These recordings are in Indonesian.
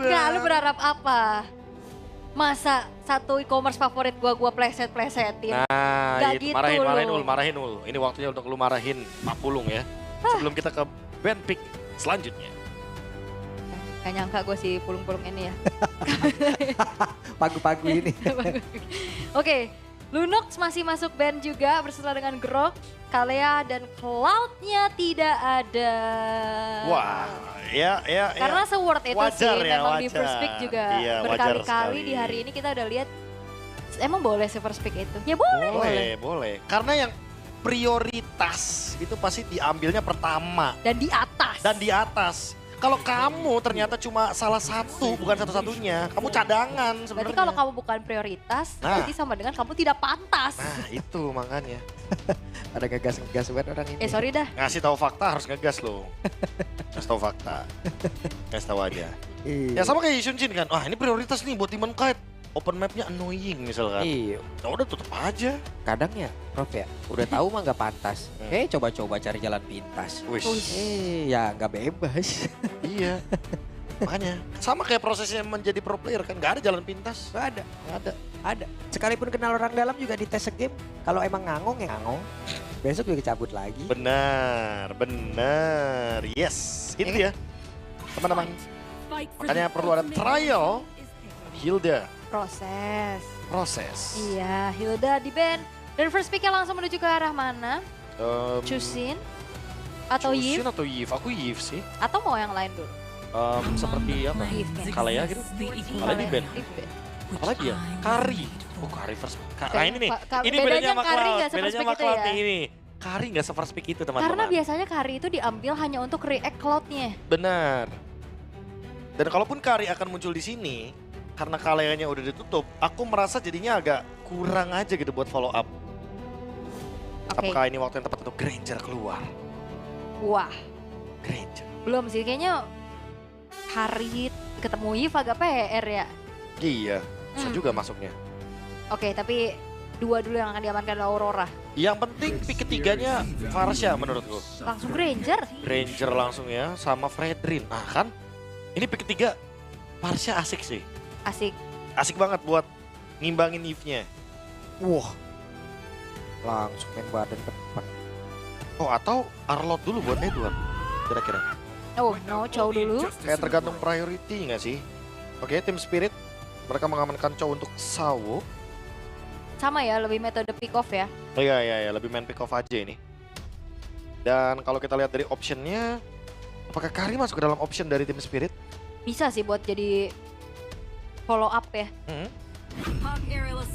berubah. Enggak, lu berharap apa? Masa satu e-commerce favorit gua pleset-plesetin. Nah, Nggak itu gitu marahin Ul. Ini waktunya untuk lu marahin Pak Pulung ya. Sebelum kita ke band pick selanjutnya. Gak nyangka gue si pulung-pulung ini ya. Pagu-pagu ini. Oke, Lunox masih masuk band juga bersama dengan Grok, Kalea dan Cloud-nya tidak ada. Wah, ya. Karena se-worth itu Wajar sih, ya, memang di wajar. first pick juga Iya, wajar berkali-kali sekali. di hari ini kita udah lihat. Emang boleh sih first pick itu? Ya boleh. Boleh. Karena yang prioritas itu pasti diambilnya pertama Dan di atas. dan di atas. Kalau kamu ternyata cuma salah satu, bukan satu-satunya, kamu cadangan sebenarnya. Berarti kalau kamu bukan prioritas, Nah. berarti sama dengan kamu tidak pantas. Nah itu makanya. Ada ngegas-ngegas banget orang ini. Sorry dah. Ngasih tahu fakta harus ngegas loh. Kasih tahu fakta. Kasih tahu aja. Iya. Ya sama kayak Yusuncin kan. Wah ini prioritas nih buat Demon Kite. Open mapnya annoying misalkan. Iya. Ya udah tutup aja. Kadang ya, Prof ya, udah tahu mah nggak pantas. Coba-coba cari jalan pintas. Wih. Ya nggak bebas. Iya. Makanya sama kayak prosesnya menjadi pro player kan. Gak ada jalan pintas. Gak ada. Gak ada. Ada. Sekalipun kenal orang dalam juga di tes game. Kalau emang ngangong ya ngangong. Besok juga cabut lagi. Benar. Yes. Itu ya. Teman-teman. Makanya perlu ada trial. Hilda. Proses. Iya, Hilda di band. Dan first picknya langsung menuju ke arah mana? Chusin? Atau Yif? Chusin atau Yif? Aku Yif sih. Atau mau yang lain dulu? Seperti apa? Yif kan? Kalea gitu. Kalea di band. Di band. Apalagi ya? Kari. Oh Kari first pick. Nah ini nih. Ini bedanya bedanya sama Kari Cloud. nggak se-first Bedanya pick sama itu Cloud ya? nih ini. Kari gak se-first pick itu teman-teman. Karena biasanya Kari itu diambil hanya untuk react Cloud-nya. Benar. Dan kalaupun Kari akan muncul di sini, karena Kaleanya udah ditutup, aku merasa jadinya agak kurang aja gitu buat follow up. Oke. Apakah ini waktu yang tepat untuk Granger keluar? Wah, Granger. belum sih. Kayaknya Kari ketemu Yif agak PR ya. Iya, bisa juga masuknya. Oke, tapi dua dulu yang akan diamankan oleh Aurora. Yang penting pick ketiganya Farsha menurutku. Langsung Granger. Granger langsung ya sama Fredrin. Nah kan, ini pick ketiga Farsha asik sih. Asik. Asik banget buat ngimbangin Eve-nya. Wah. Langsung main badan ke depan. Oh atau Arlot dulu buat Edward kira-kira. Oh, no, Chow dulu. Kayak tergantung priority nggak sih? Oke, Team Spirit mereka mengamankan Chow untuk Sawo. Sama ya, lebih metode pick off ya. Iya, lebih main pick off aja ini. Dan kalau kita lihat dari optionnya, apakah Kari masuk ke dalam option dari Team Spirit? Bisa sih buat jadi follow up ya.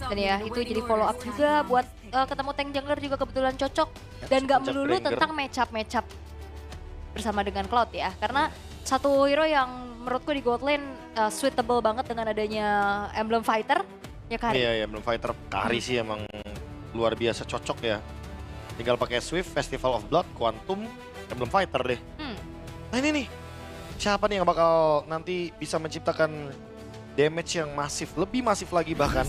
Dan ya, itu jadi follow up juga buat ketemu tank jungler juga kebetulan cocok. Dan gak Puncak melulu Bringer. tentang match up bersama dengan Cloud ya. Karena satu hero yang menurutku di Gold Lane suitable banget dengan adanya Emblem Fighter, ya Kari. Iya, belum fighter. Kari sih emang luar biasa cocok ya. Tinggal pakai Swift, Festival of Blood, Quantum, Emblem Fighter deh. Nah ini nih, siapa nih yang bakal nanti bisa menciptakan damage yang masif, lebih masif lagi bahkan.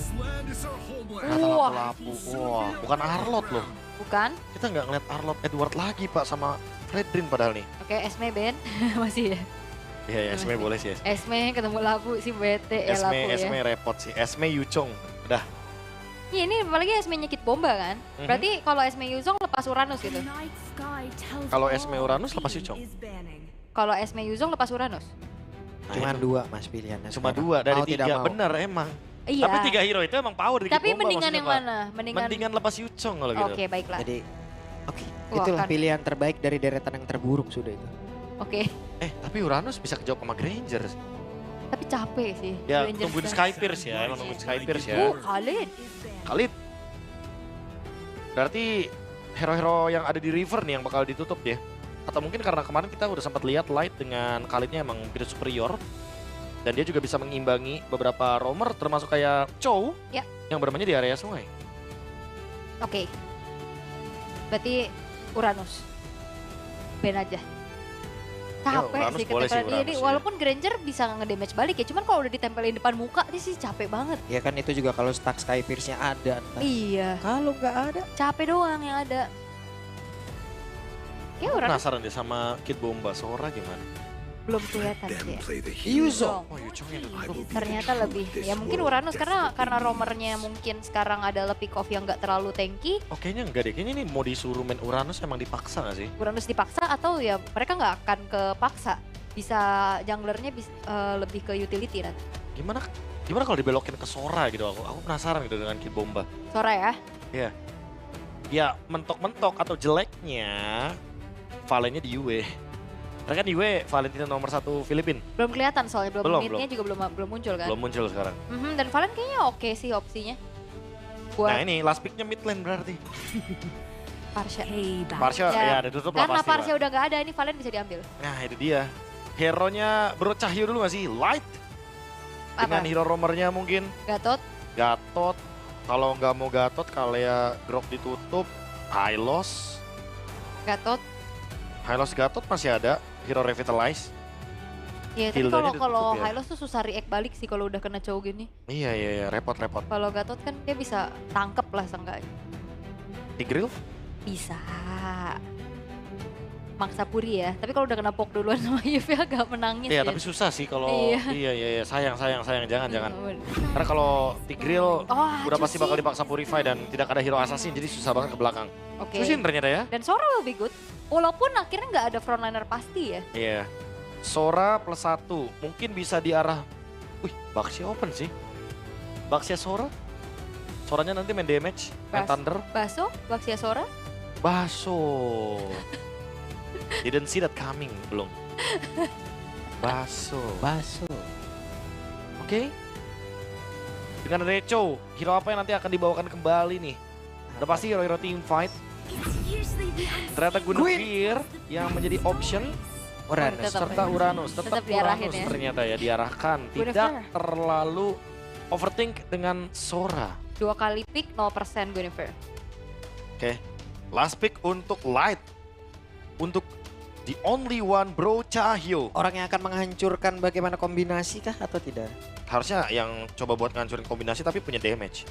Kata Wah. lapu-lapu, wah bukan Arlot loh. Bukan? Kita nggak ngeliat Arlot Edward lagi pak sama Fredrin padahal nih. Oke, Esme Ben masih ya. Iya ya, Esme boleh sih. Esme ketemu Lapu si bete ya Lapu ya. Esme repot sih, Esme Yuchong, udah. Iya ini apalagi Esme nyekit bomba kan. Berarti kalau Esme Yuzong lepas Uranus gitu. Kalau Esme Uranus lepas Yuchong. Kalau Esme Yuzong lepas Uranus. Nah, Cuma itu. dua mas pilihannya. Cuma sekarang. dua dari Mau tidak tiga, mau. bener emang. Iya. Tapi tiga hero itu emang power dikit Tapi bomba mendingan maksudnya, yang Pak. mana? Mendingan lepas Yuchong kalau gitu. Oke, baiklah. Jadi oke, Wah, itulah kan. pilihan terbaik dari deretan yang terburuk sudah itu. Oke. Tapi Uranus bisa kejawab sama Granger. Tapi capek sih. Ya Rangers tungguin dan- Skypierce ya, emang nungguin Skypierce ya. Khalid. Khalid. Berarti hero-hero yang ada di River nih yang bakal ditutup ya. Atau mungkin karena kemarin kita udah sempat lihat Light dengan Khalidnya emang begitu superior. Dan dia juga bisa mengimbangi beberapa roamer termasuk kayak Chow Ya. yang bermainnya di area sungai. Oke. Berarti Uranus. Ben aja. Capek Uranus sih boleh sih, ketekan ini. Uranus, Walaupun Granger bisa ngedamage balik ya. Cuman kalau udah ditempelin depan muka ini sih capek banget. Ya kan itu juga kalau stack Skypierce-nya ada. ntar. Iya. Kalau nggak ada, Capek doang yang ada. Ya Uranus. Penasaran deh sama Kid Bomba, Sora gimana? belum kelihatan sih ya. Yuzo. Oh Yuchong yang ditutup. Ternyata lebih, ya mungkin Uranus karena romernya mungkin sekarang adalah pick off yang nggak terlalu tanky. Oh kayaknya enggak deh, kayaknya ini mau disuruh main Uranus emang dipaksa gak sih? Uranus dipaksa atau ya mereka nggak akan kepaksa. Bisa junglernya lebih ke utility nanti. Gimana kalau dibelokin ke Sora gitu, aku penasaran gitu dengan Kid Bomba. Sora ya. Iya. Ya mentok-mentok atau jeleknya Valennya di UE. Karena kan UE Valentina nomor 1 Filipin. Belum kelihatan soalnya, Belum, mid-nya juga belum muncul kan. Belum muncul sekarang. Dan Valen kayaknya oke sih opsinya. Nah ini last picknya mid lane berarti. Parsha. Parsha ya ada tutup lah Karena pasti Parsha lah. udah nggak ada, ini Valen bisa diambil. Nah itu dia. Hero-nya Bro Cahyo dulu gak sih? Light. Dengan Apa? hero romernya mungkin. Gatot. Gatot. Kalau nggak mau Gatot, Kalea Grok ditutup. Hylos. Gatot. Hylos Gatot masih ada. Hero Revitalize. Iya, tapi Hildanya kalau ditutup ya. Hylos tuh susah react balik sih kalau udah kena cow gini. Iya, repot-repot. Kalau Gatot kan dia bisa tangkep lah seenggaknya. Tigreal? Bisa. Maksa Puri ya, tapi kalau udah kena poke duluan sama Yves agak menangis Iya, ya. tapi susah sih kalau Iya. iya sayang jangan. Bener. Karena kalau Tigreal Oh, udah pasti Juicy. bakal dipaksa purify dan tidak ada hero assassin jadi susah banget ke belakang. Oke. Susin ternyata ya. Dan Sora lebih good. Walaupun akhirnya nggak ada frontliner pasti ya. Iya. Sora plus 1 mungkin bisa di arah. Wih, Baxia open sih. Baxia Sora. Soranya nanti main damage, main Bas- thunder. Baso, Baxia Sora. Baso. Didn't see that coming belum. Baso. Oke. Dengan Recho, hero apa yang nanti akan dibawakan kembali nih? Udah pasti hero-hero team fight. Ternyata Guinevere yang menjadi option Uranus. Tetap serta ya. Uranus. Tetap Tetap diarahin Uranus ya. ternyata ya diarahkan. Tidak Guinevere. terlalu overthink dengan Sora. 2 kali pick 0% Guinevere. Oke. Last pick untuk Light. Untuk the only one Bro Cahyo. Orang yang akan menghancurkan bagaimana kombinasi kah atau tidak? Harusnya yang coba buat ngancurin kombinasi tapi punya damage.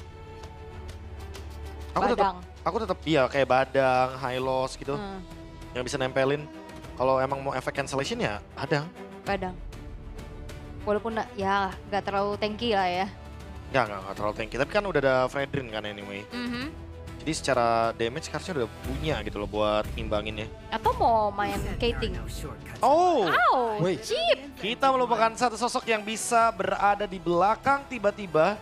Badang. Aku tetap iya kayak Badang, Hylos gitu. Yang bisa nempelin. Kalau emang mau efek cancellation ya ada. Badang. Walaupun ya nggak terlalu tanky lah ya. Nggak terlalu tanky. Tapi kan udah ada Fredrin kan anyway. Jadi secara damage harusnya udah punya gitu loh buat imbanginnya. Atau mau main Kating. Oh, Wow, Woi. cheap. kita melupakan satu sosok yang bisa berada di belakang tiba-tiba.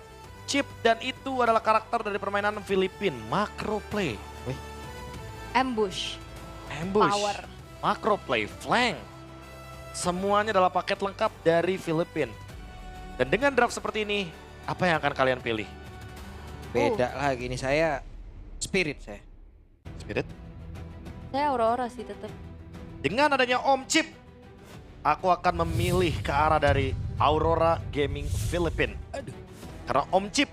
Chip dan itu adalah karakter dari permainan Filipin. Macro play. Ambush. Ambush. Power. Macro play, flank. Semuanya adalah paket lengkap dari Filipin. Dan dengan draft seperti ini, apa yang akan kalian pilih? Beda lagi nih saya Spirit saya. Spirit? Saya Aurora sih tetap. Dengan adanya Om Chip, aku akan memilih ke arah dari Aurora Gaming Philippine. Karena Om Chip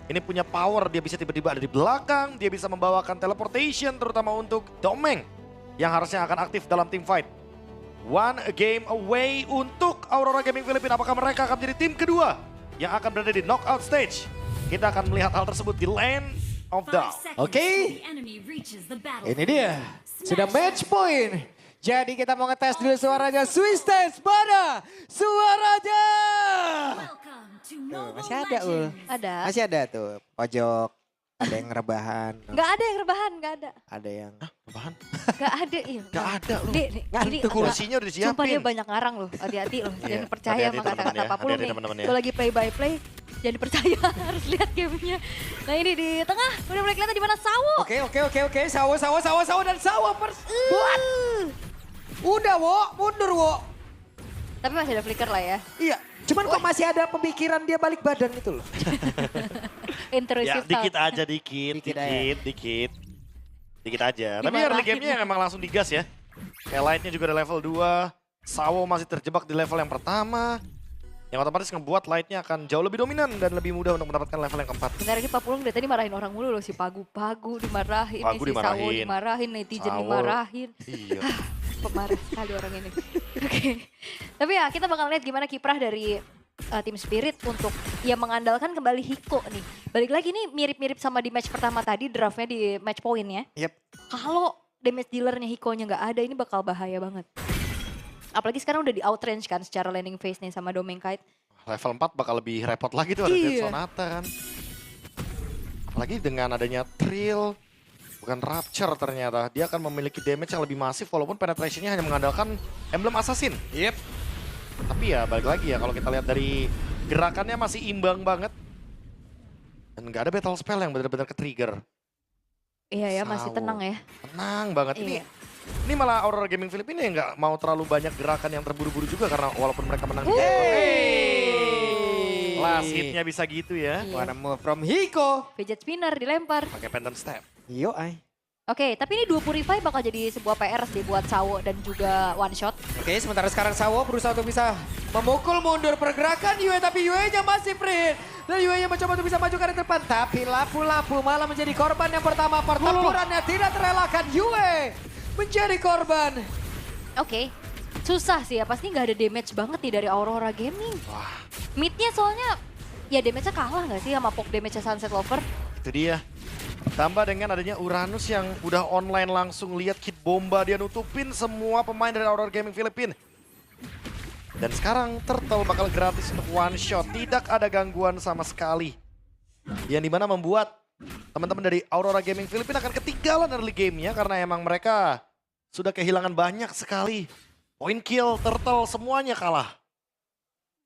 ini punya power, dia bisa tiba-tiba ada di belakang, dia bisa membawakan teleportation terutama untuk Domeng yang harusnya akan aktif dalam team fight. One game away untuk Aurora Gaming Philippine. Apakah mereka akan menjadi tim kedua yang akan berada di knockout stage? Kita akan melihat hal tersebut di Lane of Dawn. Oke. Ini dia. Sudah match point. Jadi kita mau ngetes dulu suaranya Swiss Dance pada suaranya. Tuh, masih ada ul. Ada. Masih ada tuh pojok. Ada yang rebahan. Nggak ada yang rebahan, nggak ada. Ada yang Apaan? Nggak ada. Iya. Gak ada loh. Dek, ini Ngantuk Kursinya udah disiapin. sumpah dia banyak ngarang loh. Hati-hati loh. Iya, Jangan percaya hati-hati sama kata-kata teman-teman ya, apapun hati-hati nih. teman-teman ya. Kalau lagi play by play, jangan percaya. Harus lihat gamenya. Nah ini di tengah. Udah mulai kelihatan di mana Sawo. Oke. Sawo dan Sawo buat. Udah wo, mundur wo. Tapi masih ada flicker lah ya. Iya. Cuman kok masih ada pemikiran dia balik badan itu loh. Ya Intrusive dikit thought. aja, dikit Dikit aja. Tapi early gamenya emang langsung digas ya. Kayak Lightnya juga ada level 2. Sawo masih terjebak di level yang pertama. Yang otomatis ngebuat Lightnya akan jauh lebih dominan dan lebih mudah untuk mendapatkan level yang keempat. Bentar lagi Pak Pulung dari tadi marahin orang mulu loh. Si Pagu dimarahin. Pagu si Sawo dimarahin. dimarahin. Netizen Sawo. dimarahin. Iya. Pemarah sekali orang ini. Oke. Tapi ya kita bakal lihat gimana kiprah dari tim Spirit untuk ya mengandalkan kembali Hiko nih. Balik lagi nih mirip-mirip sama di match pertama tadi draftnya di match point ya. Yep. Kalau damage dealernya Hikonya nggak ada ini bakal bahaya banget. Apalagi sekarang udah di outrange kan secara landing phase nih sama Domain Kite. Level 4 bakal lebih repot lagi tuh ada Dead Iya. Sonata kan. Apalagi dengan adanya Trill, bukan Rapture ternyata. Dia akan memiliki damage yang lebih masif walaupun penetrationnya hanya mengandalkan Emblem Assassin. Yep. Tapi ya balik lagi ya kalau kita lihat dari gerakannya masih imbang banget. Dan nggak ada battle spell yang benar-benar ke-trigger. Iya ya, masih Sawo. tenang ya. Tenang banget. Iya. Ini malah Aurora Gaming Filipina yang nggak mau terlalu banyak gerakan yang terburu-buru juga karena walaupun mereka menang di game. Hey. Last hitnya bisa gitu ya. Iya. Wanna move from Hiko. Fidget spinner dilempar. Pakai pendant step. Yo ay. Oke, tapi ini 2 Purify bakal jadi sebuah PR sih buat Sawo dan juga One Shot. Oke, sementara sekarang Sawo berusaha untuk bisa memukul mundur pergerakan Yue, tapi Yue-nya masih free. Dan Yue-nya mencoba untuk bisa maju ke arah depan, tapi Lapu-Lapu malah menjadi korban yang pertama. Pertempurannya tidak terelakkan, Yue menjadi korban. Oke, susah sih ya, pasti nggak ada damage banget nih dari Aurora Gaming. Wah, Mid-nya soalnya, ya damage-nya kalah nggak sih sama poke damage-nya Sunset Lover? itu dia. Tambah dengan adanya Uranus yang udah online langsung lihat kit bomba dia nutupin semua pemain dari Aurora Gaming Filipina. Dan sekarang Turtle bakal gratis untuk one shot, tidak ada gangguan sama sekali. Yang dimana membuat teman-teman dari Aurora Gaming Filipina akan ketinggalan early gamenya karena emang mereka sudah kehilangan banyak sekali. Point kill, Turtle, semuanya kalah.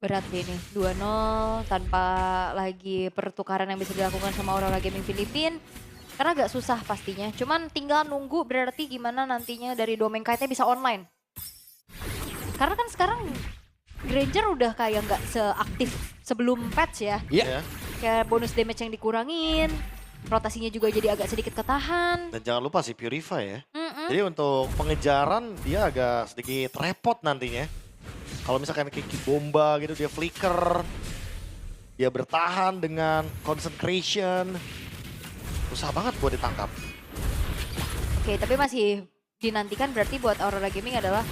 Berat sih ini, 2-0 tanpa lagi pertukaran yang bisa dilakukan sama Aurora Gaming Filipina. Karena agak susah pastinya, cuman tinggal nunggu berarti gimana nantinya dari Domain Kite-nya bisa online. Karena kan sekarang Granger udah kayak nggak seaktif sebelum patch ya. Ya. Kayak bonus damage yang dikurangin, rotasinya juga jadi agak sedikit ketahan. Dan jangan lupa sih Purify ya. Mm-mm. Jadi untuk pengejaran dia agak sedikit repot nantinya. Kalau misalkan kayak kit bomba gitu dia flicker. Dia bertahan dengan concentration. Susah banget buat ditangkap. Oke, tapi masih dinantikan berarti buat Aurora Gaming adalah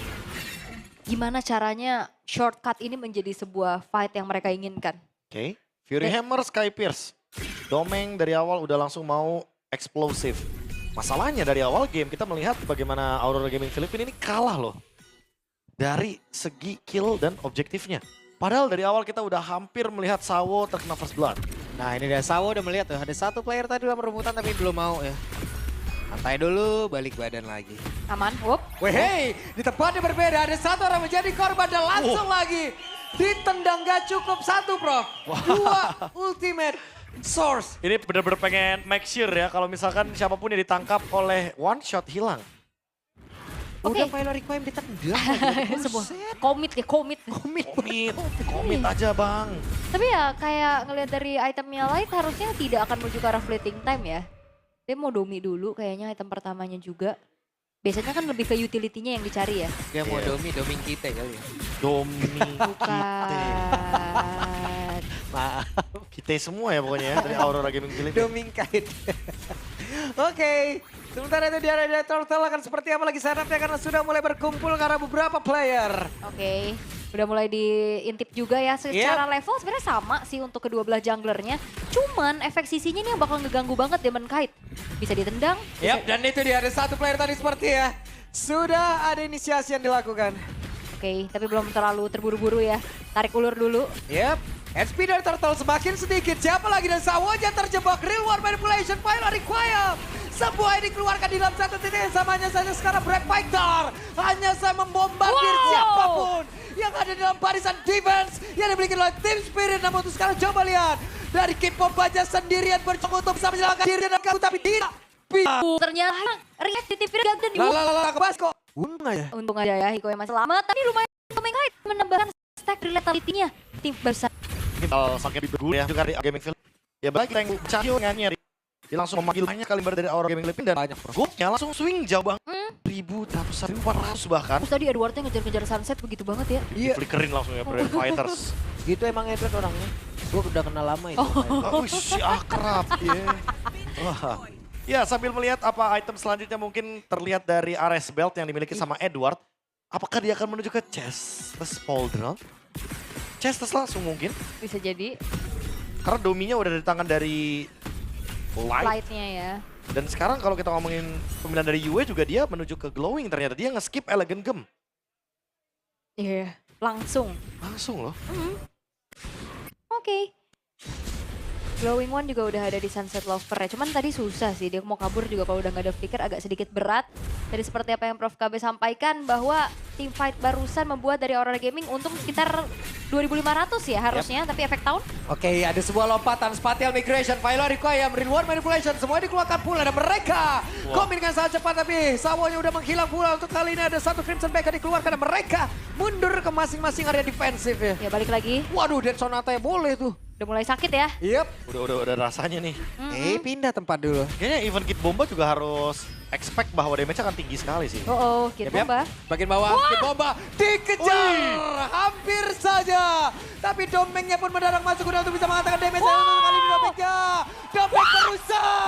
gimana caranya shortcut ini menjadi sebuah fight yang mereka inginkan. Oke. Fury Hammer, Sky Pierce. Domeng dari awal udah langsung mau eksplosif. Masalahnya dari awal game kita melihat bagaimana Aurora Gaming Filipina ini kalah loh. Dari segi kill dan objektifnya. Padahal dari awal kita udah hampir melihat Sawo terkena first blood. Nah ini dia Sawo udah melihat tuh, ada satu player tadi dalam rebutan tapi belum mau ya. Santai dulu, balik badan lagi. Aman, whoop. Weh, hey, di tempatnya berbeda, ada satu orang menjadi korban dan langsung lagi ditendang gak cukup satu, Prof. Dua ultimate source. Ini bener-bener pengen make sure ya kalau misalkan siapapun yang ditangkap oleh one shot hilang. Oke. Udah Pylori Queen ditendang. Sebuah komit ya, komit. Komit aja bang. Tapi ya kayak ngelihat dari itemnya Light harusnya tidak akan menuju ke arah fleeting time ya. Dia mau domi dulu kayaknya item pertamanya juga. Biasanya kan lebih ke utility-nya yang dicari ya. Dia mau Iya. doming kita kali ya. Domi Bukan. Maaf, kita semua ya pokoknya ya dari Aurora Gaming Filipina. doming kite. Oke, sementara itu di area Turtle akan seperti apa lagi setup-nya karena sudah mulai berkumpul karena beberapa player. Oke, udah mulai diintip juga ya. Secara level sebenarnya sama sih untuk kedua belah junglernya. Cuman efek sisinya ini yang bakal ngeganggu banget Demon Kite. Bisa ditendang. Yap, dan itu dia ada satu player tadi seperti ya. Sudah ada inisiasi yang dilakukan. Oke, tapi belum terlalu terburu-buru ya. Tarik ulur dulu. Yap, HP dari Turtle semakin sedikit. Siapa lagi dan Sawonya terjebak. Real War Manipulation, Pylori Quail. Semua ini keluarkan di dalam satu titik yang sama. Hanya saja sekarang Black Fighter. Hanya saya membombardir siapapun yang ada dalam barisan defense yang dimiliki oleh Team Spirit. Namun untuk sekarang coba lihat. Dari K-pop aja sendirian bercoba untuk bisa menyelamatkan diri dan kamu tapi tidak. Ternyata react di TV dan di Lalalala kebas kok. Untung aja. Untung aja ya Hiko yang masih selamat. Tadi lumayan Domain Kite menambahkan stack relatability-nya. Tim besar. Kalau sakit berguna ya juga dari Gaming Filipina. Ya balik tank Cahyo nyari. Dia langsung memanggil banyak kaliber dari Aurora Gaming Filipina dan Banyak, bro. goldnya langsung swing jauh banget. 1.400 bahkan. Terus tadi Edwardnya ngejar-ngejar Sunset begitu banget ya. Iya. Flickerin langsung ya Brave Fighters. Gitu emang Edward orangnya. Gue udah kenal lama itu. Wih, akrab ya. Wah. Ya, sambil melihat apa item selanjutnya mungkin terlihat dari Ares Belt yang dimiliki sama Edward. Apakah dia akan menuju ke Chestless Pauldron? Chestless langsung mungkin. Bisa jadi Karena dominya udah di tangan dari Light. light-nya ya. Dan sekarang kalau kita ngomongin pemilihan dari Yue juga dia menuju ke Glowing ternyata. Dia nge-skip Elegant Gem. Iya, langsung. Langsung loh. Oke. Glowing One juga udah ada di Sunset Lover ya. Cuman tadi susah sih, dia mau kabur juga kalau udah gak ada flicker agak sedikit berat. Jadi seperti apa yang Prof KB sampaikan bahwa team fight barusan membuat dari Aurora Gaming untung sekitar 2.500 ya harusnya. Tapi efek tahun. Oke, ada sebuah lompatan, spatial migration, Philo require, reward manipulation, semua dikeluarkan pula dan mereka komen dengan sangat cepat tapi Sawonya udah menghilang pula. Untuk kali ini ada satu Crimson Baker dikeluarkan dan mereka mundur ke masing-masing area defensif ya. Ya balik lagi. Waduh, Dead Sonata ya boleh tuh. Udah mulai sakit ya. Yep. Udah rasanya nih. Pindah tempat dulu. Kayaknya even Kid Bomba juga harus expect bahwa damage akan tinggi sekali sih. Kid Yap, yap. Bomba. Bagian bawah, Kid Bomba dikejar. Hampir saja. Tapi Domengnya pun mendadak masuk udah untuk bisa mengatakan damage. Kali ini Domengnya. Domeng berusaha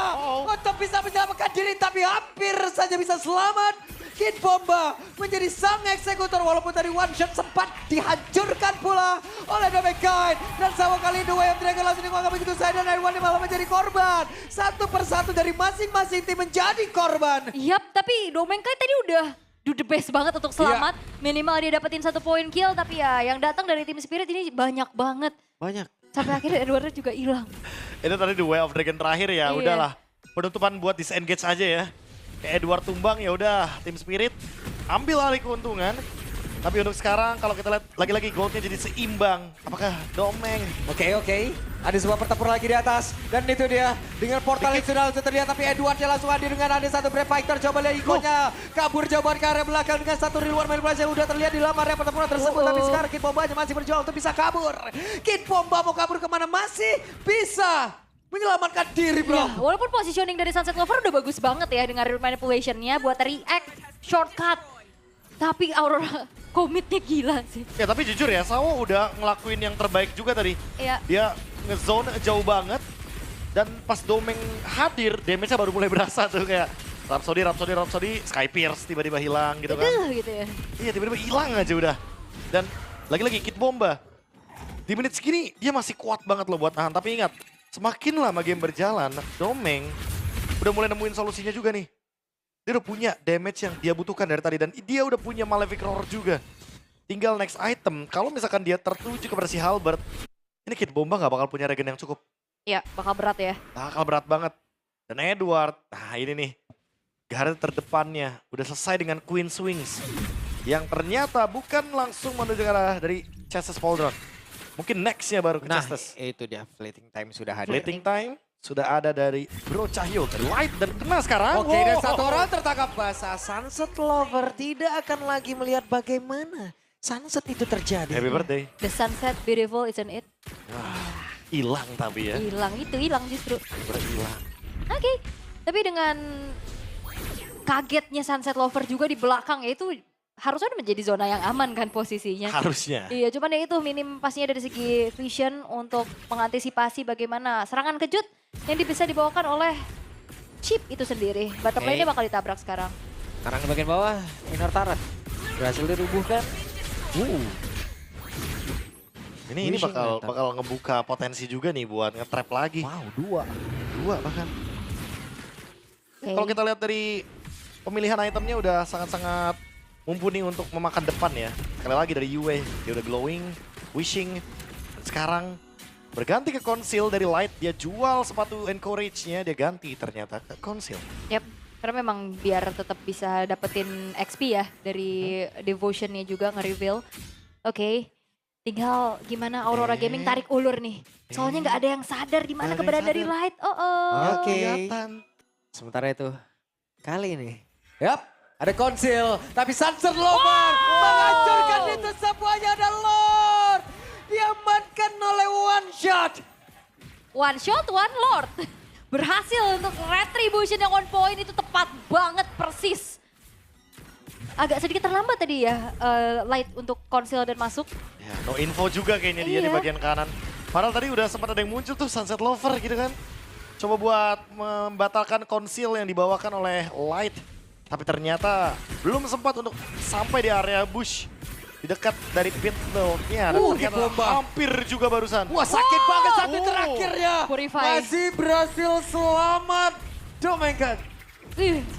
untuk bisa menyelamatkan diri tapi hampir saja bisa selamat. Kid Bomba menjadi sang eksekutor walaupun tadi one shot sempat dihancurkan pula oleh Domengkain. Dan sama kali ini Way of Dragon langsung dianggap begitu saja dan Iwan malah menjadi korban. Satu persatu dari masing-masing tim menjadi korban. Yap, tapi Domengkai tadi udah do the best banget untuk selamat. Minimal dia dapetin 1 poin kill, tapi ya yang datang dari tim Spirit ini banyak banget. Banyak. Sampai akhirnya Edwardnya juga hilang. Itu tadi The Way of Dragon terakhir ya, Iya. udahlah. Penutupan buat disengage aja ya. Kayak Edward tumbang ya udah tim Spirit ambil alih keuntungan. Tapi untuk sekarang kalau kita lihat lagi-lagi goldnya jadi seimbang. Apakah Domeng? Oke. Ada sebuah pertempuran lagi di atas. Dan itu dia. Dengan portal yang sudah terlihat. Tapi Edwardnya langsung hadir dengan ada satu Brave Fighter. Coba lihat ikonya. Kabur jawaban ke area belakang dengan satu reward manipulasi yang udah terlihat di dalam area pertempuran tersebut. Tapi sekarang Kid Bomba masih berjuang untuk bisa kabur. Kid Bomba mau kabur kemana? Masih bisa menyelamatkan diri bro. Ya, walaupun positioning dari Sunset Lover udah bagus banget ya dengan real manipulation-nya buat react, shortcut. Tapi Aurora komitnya gila sih. Ya tapi jujur ya, Sawo udah ngelakuin yang terbaik juga tadi. Iya. Dia nge-zone jauh banget. Dan pas Domeng hadir, damage-nya baru mulai berasa tuh kayak Rhapsody, Sky Pierce tiba-tiba hilang gitu kan. Gitu ya. Iya tiba-tiba hilang aja udah. Dan lagi-lagi Kid Bomba. Di menit segini dia masih kuat banget loh buat nahan. Tapi ingat, semakin lama game berjalan, Domeng udah mulai nemuin solusinya juga nih. Dia udah punya damage yang dia butuhkan dari tadi. Dan dia udah punya Malefic Roar juga. Tinggal next item, kalau misalkan dia tertuju kepada si Halberd, ini Kid Bomba gak bakal punya regen yang cukup. Iya, bakal berat ya. Bakal berat banget. Dan Edward, nah ini nih. Garda terdepannya udah selesai dengan Queen Swings. Yang ternyata bukan langsung menuju ke arah dari Chestes Pauldron. Mungkin nextnya baru ke Chestes. Itu dia. Fleeting time sudah hadir. Fleeting time sudah ada dari Bro Cahyo. Dari Light dan kena sekarang. Oke, dan satu orang tertangkap basah. Sunset Lover tidak akan lagi melihat bagaimana sunset itu terjadi. Happy birthday. The sunset beautiful isn't it? Hilang tapi ya. Hilang justru. Hilang. Oke, tapi dengan kagetnya Sunset Lover juga di belakang ya itu harusnya menjadi zona yang aman kan posisinya. Harusnya. Iya, cuman ya itu minim pastinya dari segi vision untuk mengantisipasi bagaimana serangan kejut yang bisa dibawakan oleh Chip itu sendiri. Bottom lane-nya bakal ditabrak sekarang. Sekarang di bagian bawah, Minor Turret berhasil dirubuhkan. Ini bakal ngebuka potensi juga nih buat nge-trap lagi. Wow, dua bahkan. Okay. Kalau kita lihat dari pemilihan itemnya udah sangat-sangat mumpuni untuk memakan depan ya. Sekali lagi dari Yue, dia udah glowing, wishing. Dan sekarang berganti ke Conceal dari Light, dia jual sepatu encourage-nya, dia ganti ternyata ke Conceal. Yap, karena memang biar tetap bisa dapetin XP ya dari Devotion-nya juga nge-reveal. Oke, tinggal gimana Aurora Gaming tarik ulur nih. Soalnya nggak ada yang sadar di mana keberadaan dari Light. Oke. Kelihatan. Sementara itu, kali ini, ada Conceal, tapi Sunset Lover menghancurkan itu semuanya. Ada Lord diamankan oleh one shot. One shot, one lord. Berhasil untuk retribution yang on point itu tepat banget persis. Agak sedikit terlambat tadi ya Light untuk Conceal dan masuk. Ya, no info juga kayaknya dia di bagian kanan. Padahal tadi udah sempat ada yang muncul tuh Sunset Lover gitu kan. Coba buat membatalkan Conceal yang dibawakan oleh Light. Tapi ternyata belum sempat untuk sampai di area bush. Di dekat dari pit node-nya. Dan ternyata hampir juga barusan. Wah, sakit banget satu terakhirnya. Purify. Masih berhasil selamat. Domengkan.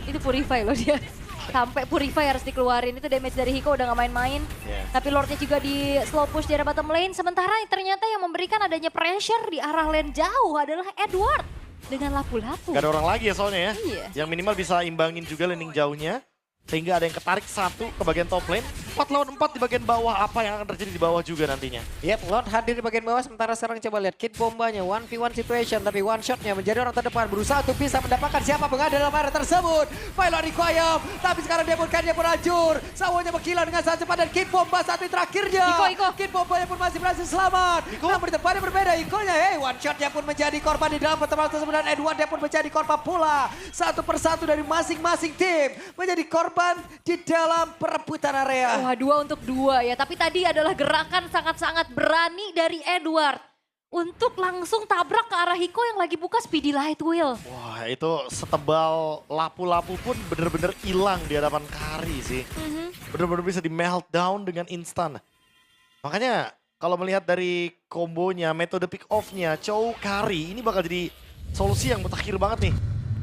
Itu Purify loh dia. Sampai Purify harus dikeluarin, itu damage dari Hiko udah gak main-main. Yeah. Tapi Lordnya juga di slow push di arah bottom lane. Sementara ternyata yang memberikan adanya pressure di arah lane jauh adalah Edward. Dengan lapu-lapu. Gak ada orang lagi ya soalnya ya. Iya. Yang minimal bisa imbangin juga landing jauhnya. Sehingga ada yang ketarik satu ke bagian top lane. 4 lawan 4 di bagian bawah. Apa yang akan terjadi di bawah juga nantinya. Yep, Lord hadir di bagian bawah. Sementara sekarang coba lihat Kid Bombanya. 1v1 situation. Tapi one shotnya menjadi orang terdepan. Berusaha untuk bisa mendapatkan siapa pengada dalam area tersebut. Pilot requiem. Tapi sekarang Demon Knight pun hancur. Sawanya menghilang dengan sangat cepat. Dan Kid Bomba saat ini terakhirnya. Iko. Kid Bombanya pun masih berhasil selamat. Namun di tempatnya berbeda. Ikonya, one shotnya pun menjadi korban di dalam pertemuan tersebut. Dan Edward pun menjadi korban pula. Satu persatu dari masing-masing tim. Menjadi korban di dalam perebutan area. Wah, 2 untuk 2 ya. Tapi tadi adalah gerakan sangat-sangat berani dari Edward. Untuk langsung tabrak ke arah Hiko yang lagi buka Speedy Light Wheel. Wah itu setebal lapu-lapu pun bener-bener hilang di hadapan Kari sih. Bener-bener bisa di meltdown dengan instan. Makanya kalau melihat dari kombonya, metode pick off-nya, Chow Kari ini bakal jadi solusi yang mutakhir banget nih.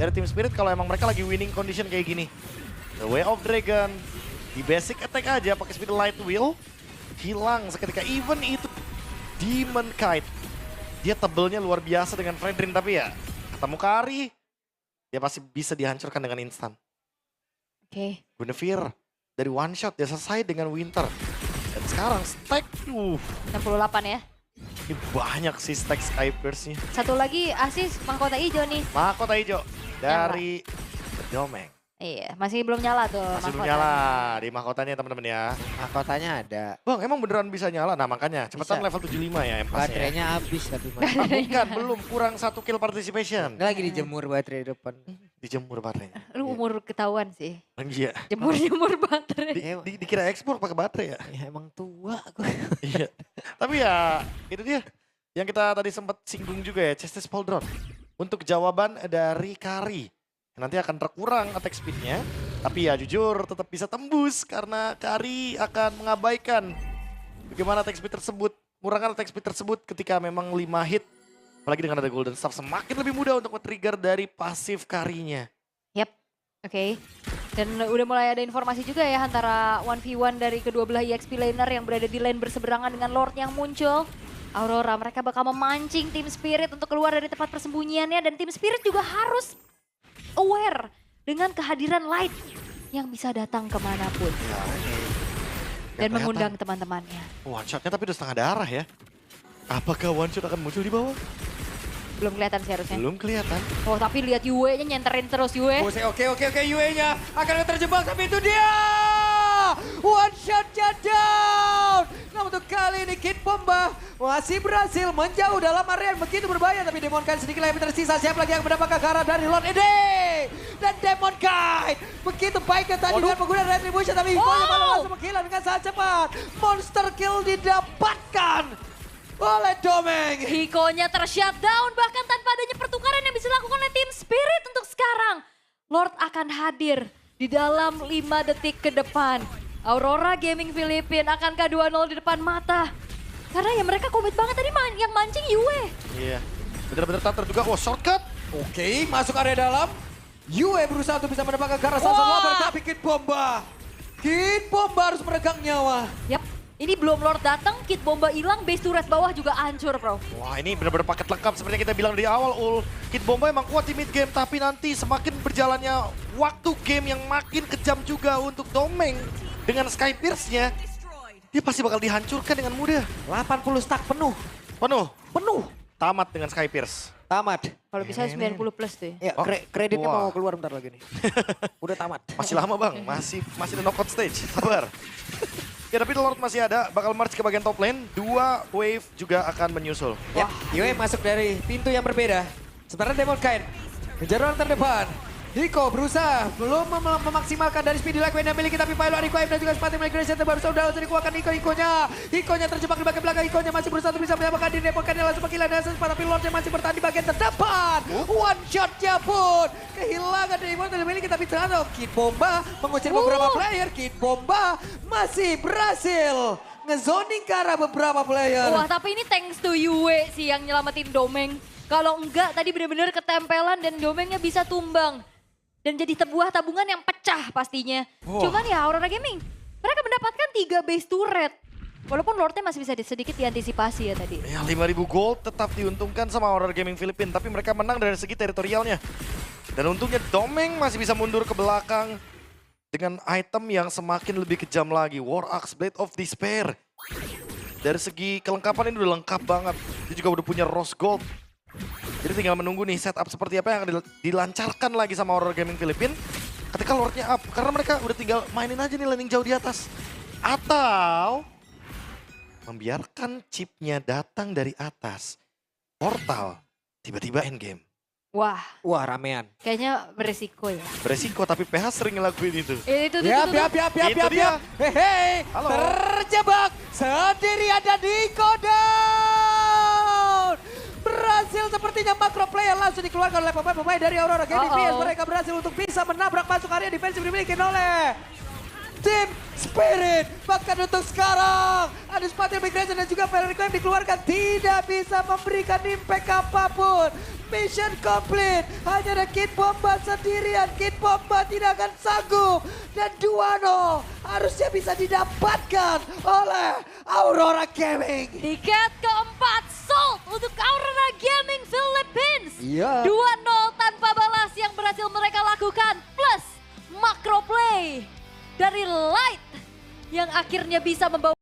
Dari Team Spirit kalau emang mereka lagi winning condition kayak gini. The Way of Dragon, di basic attack aja pakai Speed Light Wheel, hilang seketika. Even itu Demon Kite, dia tebelnya luar biasa dengan Fredrin, tapi ya ketemu Kari, dia pasti bisa dihancurkan dengan instan. Oke. Guinevere dari one shot dia selesai dengan Winter. Dan sekarang stack, 68 ya. ini banyak sih stack Skypers-nya. Satu lagi asis mahkota hijau nih. Mahkota hijau dari Domeng. Iya, masih belum nyala tuh Masih belum mahkota. nyala di mahkotanya teman-teman ya. Mahkotanya ada. Bang, emang beneran bisa nyala? Nah makanya, cepetan Bisa. level 75 ya empasnya. Baterainya habis tapi Ah, bukan, belum. Kurang 1 kill participation. Ini lagi dijemur baterai di depan. Dijemur baterainya. Lu umur ketahuan sih. Iya. Jemur-jemur baterai. Dikira ekspor pakai baterai ya? Ya emang tua aku. Iya. Tapi ya, itu dia. Yang kita tadi sempat singgung juga ya, Chestis Pauldron. Untuk jawaban dari Kari. Nanti akan terkurang attack speed-nya. Tapi ya jujur tetap bisa tembus karena Kari akan mengabaikan bagaimana attack speed tersebut. Kurangkan attack speed tersebut ketika memang 5 hit. Apalagi dengan ada Golden Staff semakin lebih mudah untuk men-trigger dari pasif Karinya. Yap, oke. Dan udah mulai ada informasi juga ya antara 1v1 dari kedua belah EXP laner yang berada di lane berseberangan dengan Lord yang muncul. Aurora, mereka bakal memancing Team Spirit untuk keluar dari tempat persembunyiannya. Dan Team Spirit juga harus aware dengan kehadiran Light yang bisa datang kemanapun. Ya, ini Dan kelihatan. mengundang teman-temannya. One shotnya tapi udah setengah darah ya. Apakah one shot akan muncul di bawah? Belum kelihatan sih harusnya. Belum kelihatan. Oh tapi lihat Yue-nya nyenterin terus Yue. Oke, Yue-nya akan terjebak tapi itu dia. One shot down. Namun untuk kali ini Kid Bomba masih berhasil menjauh dalam area yang begitu berbahaya. Tapi Demon Knight sedikit lagi tersisa. Siapa lagi yang mendapatkan karah dari Lord Ede? Dan Demon Knight begitu baiknya tadi dengan penggunaan Retribution. Tapi Hikonya malah langsung menghilang dengan sangat cepat. Monster kill didapatkan oleh Domeng. Hikonya tershutdown bahkan tanpa adanya pertukaran yang bisa dilakukan oleh Team Spirit untuk sekarang. Lord akan hadir di dalam 5 detik ke depan. Aurora Gaming Filipina akankah 2-0 di depan mata? Karena ya mereka komit banget tadi yang mancing Yue. Iya. Bener-bener tak terduga. Oh shortcut. Oke, masuk area dalam. Yue berusaha untuk bisa mendapatkan karena salah satu lover, tapi Kid Bomba harus meregang nyawa. Yap, ini belum Lord datang, Kid Bomba hilang, base turret bawah juga hancur bro. Wah ini bener-bener paket lengkap seperti yang kita bilang dari awal Ul. Kid Bomba emang kuat di mid game tapi nanti semakin berjalannya waktu game yang makin kejam juga untuk Domeng. Dengan Sky Pierce-nya, dia pasti bakal dihancurkan dengan mudah. 80 stack penuh. Penuh. Tamat dengan Sky Pierce. Tamat. Kalau bisa 90 plus tuh ya. Ya, kreditnya Wah. mau keluar bentar lagi nih. Udah tamat. Masih lama bang, masih ada knockout stage, sabar. Ya tapi Lord masih ada, bakal march ke bagian top lane. 2 wave juga akan menyusul. Ya, Yue masuk dari pintu yang berbeda. Sementara Demon Knight menjadi orang terdepan. Hiko berusaha belum memaksimalkan dari speed lag yang dimiliki tapi Pilot Requiem dan juga sepatu migration baru saja dikuatkan Hikonya terjebak di bagian belakang. Hikonya masih berusaha untuk bisa menyamakan diri. Demon Knight langsung menghilang dengan sempat tapi Lordnya masih bertahan di bagian terdepan. One shotnya pun kehilangan dari Demon yang dimiliki tapi ternyata Kid Bomba mengusir beberapa player. Kid Bomba masih berhasil ngezoning ke arah beberapa player. Wah tapi ini thanks to Yue sih yang nyelamatin Domeng. Kalau enggak tadi benar-benar ketempelan dan Domengnya bisa tumbang. dan jadi sebuah tabungan yang pecah pastinya. Cuman ya Aurora Gaming, mereka mendapatkan 3 base turret. Walaupun Lordnya masih bisa sedikit diantisipasi ya tadi. Ya 5.000 gold tetap diuntungkan sama Aurora Gaming Filipina, tapi mereka menang dari segi teritorialnya. Dan untungnya Domeng masih bisa mundur ke belakang dengan item yang semakin lebih kejam lagi. War Axe Blade of Despair. Dari segi kelengkapan ini udah lengkap banget. Dia juga udah punya Rose Gold. Jadi tinggal menunggu nih setup seperti apa yang akan dilancarkan lagi sama Aurora Gaming Filipina ketika Lordnya up. Karena mereka udah tinggal mainin aja nih landing jauh di atas. Atau membiarkan chipnya datang dari atas. Portal tiba-tiba endgame. Wah, ramean. kayaknya beresiko ya. Beresiko tapi PH sering ngelakuin itu. Itu. Itu dia. Hehe, Halo. terjebak sendirian dan di down. Berhasil sepertinya macro player langsung dikeluarkan oleh pemain-pemain dari Aurora Gaming PS. Mereka berhasil untuk bisa menabrak masuk area defensif dimiliki oleh Team Spirit. Bahkan untuk sekarang ada Spatial Migration dan juga Valor Requiem dikeluarkan. Tidak bisa memberikan impact apapun. Mission complete. Hanya ada Kid Bomba sendirian. Kid Bomba tidak akan sanggup. Dan 2-0 harusnya bisa didapatkan oleh Aurora Gaming. Tiket keempat sold untuk Aurora Gaming Philippines. Iya. 2-0 tanpa balas yang berhasil mereka lakukan. Plus macro play dari Light yang akhirnya bisa membawa